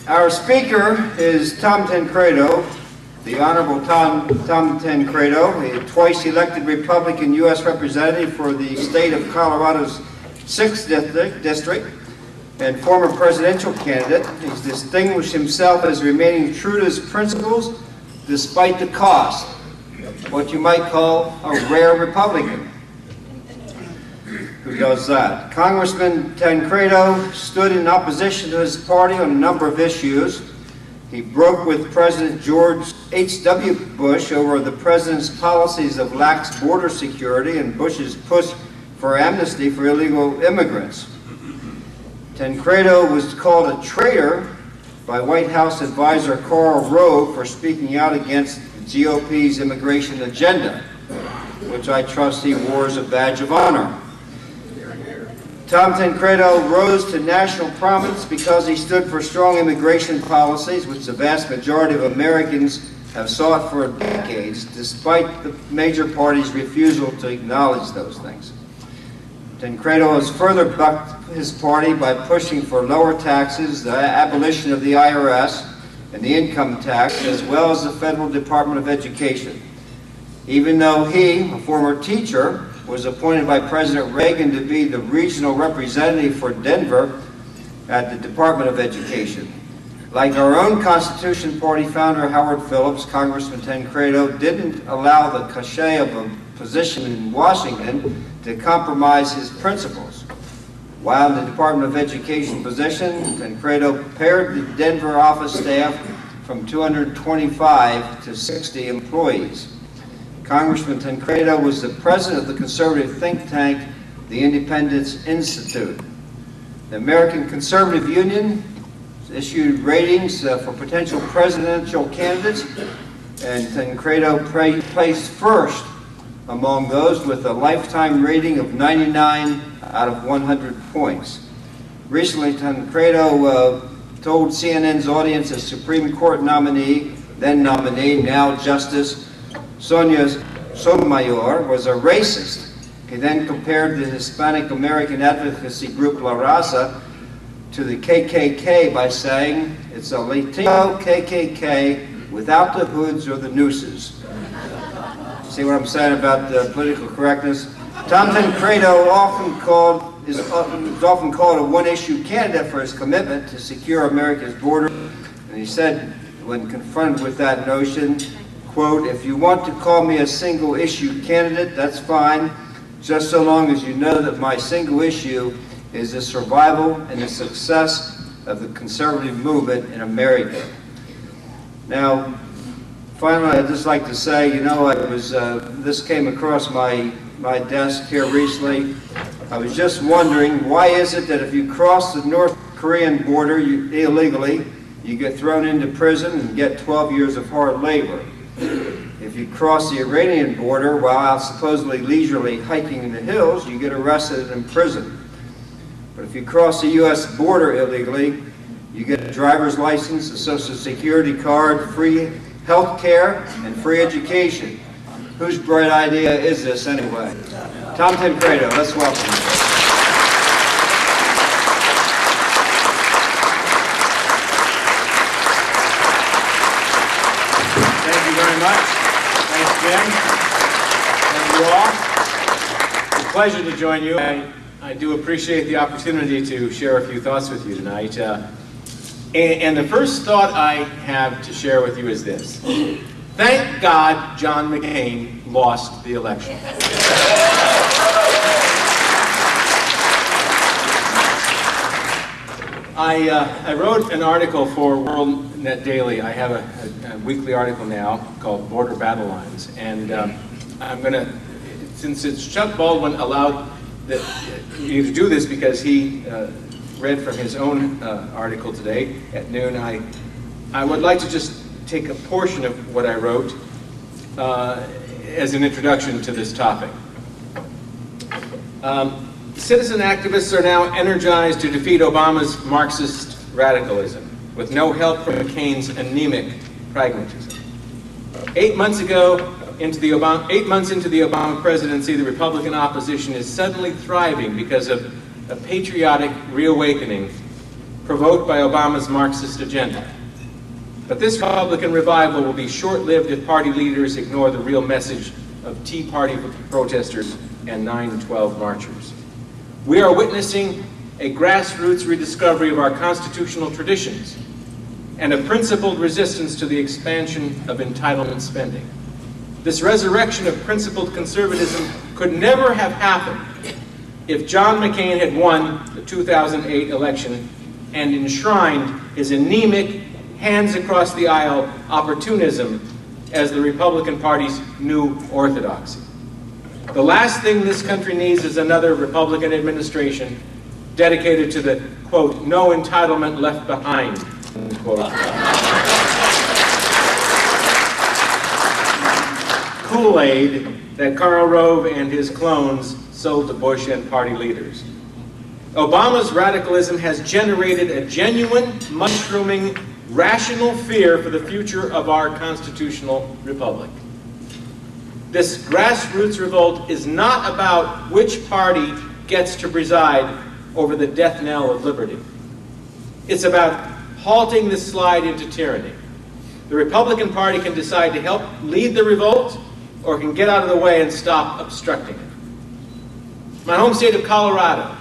Our speaker is Tom Tancredo, the Honorable Tom Tancredo, a twice elected Republican U.S. Representative for the state of Colorado's 6th District and former presidential candidate. He's distinguished himself as remaining true to his principles despite the cost, what you might call a rare Republican. Who does that? Congressman Tancredo stood in opposition to his party on a number of issues. He broke with President George H.W. Bush over the president's policies of lax border security and Bush's push for amnesty for illegal immigrants. Tancredo was called a traitor by White House advisor Karl Rove for speaking out against the GOP's immigration agenda, which I trust he wore as a badge of honor. Tom Tancredo rose to national prominence because he stood for strong immigration policies, which the vast majority of Americans have sought for decades, despite the major parties' refusal to acknowledge those things. Tancredo has further bucked his party by pushing for lower taxes, the abolition of the IRS and the income tax, as well as the Federal Department of Education. Even though he, a former teacher, was appointed by President Reagan to be the regional representative for Denver at the Department of Education. Like our own Constitution Party founder Howard Phillips, Congressman Tancredo didn't allow the cachet of a position in Washington to compromise his principles. While in the Department of Education position, Tancredo pared the Denver office staff from 225 to 60 employees. Congressman Tancredo was the president of the conservative think tank, the Independence Institute. The American Conservative Union issued ratings for potential presidential candidates, and Tancredo placed first among those with a lifetime rating of 99 out of 100 points. Recently, Tancredo told CNN's audience a Supreme Court nominee, then nominee, now Justice Sonia Sotomayor, was a racist. He then compared the Hispanic American advocacy group La Raza to the KKK by saying, it's a Latino KKK without the hoods or the nooses. See what I'm saying about the political correctness? Tom Tancredo is often called a one-issue candidate for his commitment to secure America's border. And he said, when confronted with that notion, quote, if you want to call me a single issue candidate, that's fine, just so long as you know that my single issue is the survival and the success of the conservative movement in America. Now, finally, I'd just like to say, you know, this came across my desk here recently. I was just wondering, why is it that if you cross the North Korean border illegally, you get thrown into prison and get 12 years of hard labor? If you cross the Iranian border while out supposedly leisurely hiking in the hills, you get arrested and imprisoned. But if you cross the U.S. border illegally, you get a driver's license, a social security card, free health care, and free education. Whose bright idea is this anyway? Tom Tancredo, let's welcome him. Thank you very much. Thanks, Jim. Thank you all. It's a pleasure to join you. I do appreciate the opportunity to share a few thoughts with you tonight. And the first thought I have to share with you is this. Thank God John McCain lost the election. I wrote an article for WorldNet Daily. I have a weekly article now called Border Battle Lines. And I'm going to, since Chuck Baldwin allowed you to do this because he read from his own article today at noon, I would like to just take a portion of what I wrote as an introduction to this topic. Citizen activists are now energized to defeat Obama's Marxist radicalism with no help from McCain's anemic pragmatism. 8 months into the Obama presidency, the Republican opposition is suddenly thriving because of a patriotic reawakening provoked by Obama's Marxist agenda. But this Republican revival will be short-lived if party leaders ignore the real message of Tea Party protesters and 9/12 marchers. We are witnessing a grassroots rediscovery of our constitutional traditions and a principled resistance to the expansion of entitlement spending. This resurrection of principled conservatism could never have happened if John McCain had won the 2008 election and enshrined his anemic, hands-across-the-aisle opportunism as the Republican Party's new orthodoxy. The last thing this country needs is another Republican administration dedicated to the, quote, no entitlement left behind, unquote. Kool-Aid that Karl Rove and his clones sold to Bush and party leaders. Obama's radicalism has generated a genuine, mushrooming, rational fear for the future of our constitutional republic. This grassroots revolt is not about which party gets to preside over the death knell of liberty. It's about halting this slide into tyranny. The Republican Party can decide to help lead the revolt or can get out of the way and stop obstructing it. My home state of Colorado,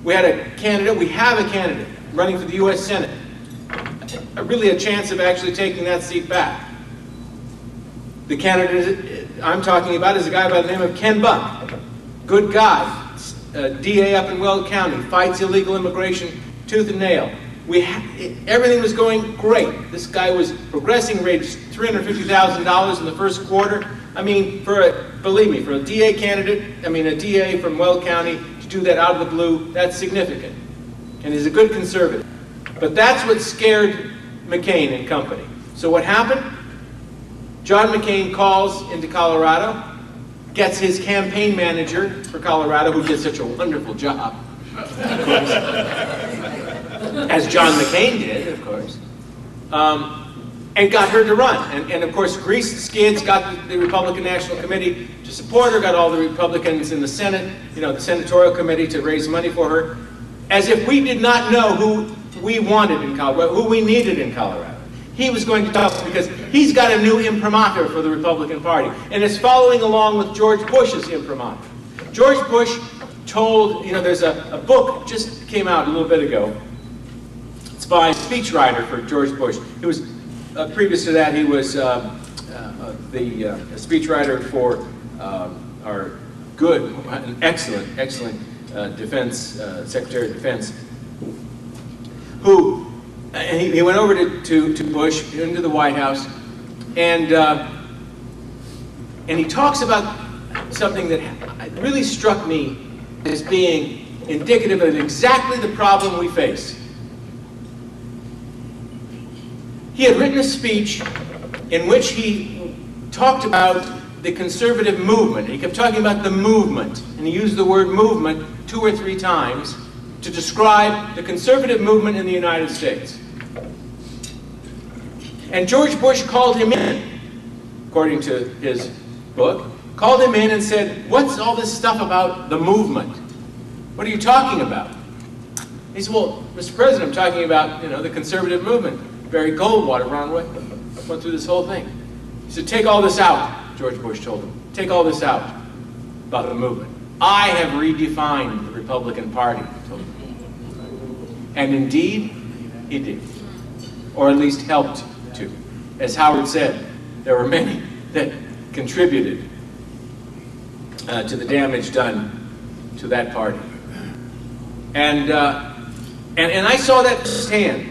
we have a candidate running for the U.S. Senate. Really a chance of actually taking that seat back. The candidate I'm talking about is a guy by the name of Ken Buck. Good guy, DA up in Weld County, fights illegal immigration tooth and nail. Everything was going great. This guy was progressing, raised $350,000 in the first quarter. I mean, believe me, for a DA candidate, a DA from Weld County to do that out of the blue, that's significant. And he's a good conservative. But that's what scared McCain and company. So what happened? John McCain calls into Colorado, gets his campaign manager for Colorado, who did such a wonderful job, of course, as John McCain did, of course, and got her to run. And of course, greased the skids, got the Republican National Committee to support her, got all the Republicans in the Senate, the Senatorial Committee to raise money for her, as if we did not know who we wanted in Colorado, who we needed in Colorado. He was going to tell us because he's got a new imprimatur for the Republican Party, and it's following along with George Bush's imprimatur. George Bush told, there's a book just came out a little bit ago. It's by a speechwriter for George Bush. He was, previous to that, he was the speechwriter for our good, excellent defense, Secretary of Defense, who, he went over to Bush, into the White House, and he talks about something that really struck me as being indicative of exactly the problem we face. He had written a speech in which he talked about the conservative movement. He kept talking about the movement, and he used the word movement 2 or 3 times to describe the conservative movement in the United States. And George Bush called him in, according to his book, called him in and said, "What's all this stuff about the movement? What are you talking about?" He said, "Well, Mr. President, I'm talking about, the conservative movement. Barry Goldwater, Ron Wick, went through this whole thing." He said, "Take all this out," George Bush told him. "Take all this out about the movement. I have redefined the Republican Party," he told him. And indeed, he did. Or at least helped to. As Howard said, there were many that contributed to the damage done to that party. And I saw that firsthand.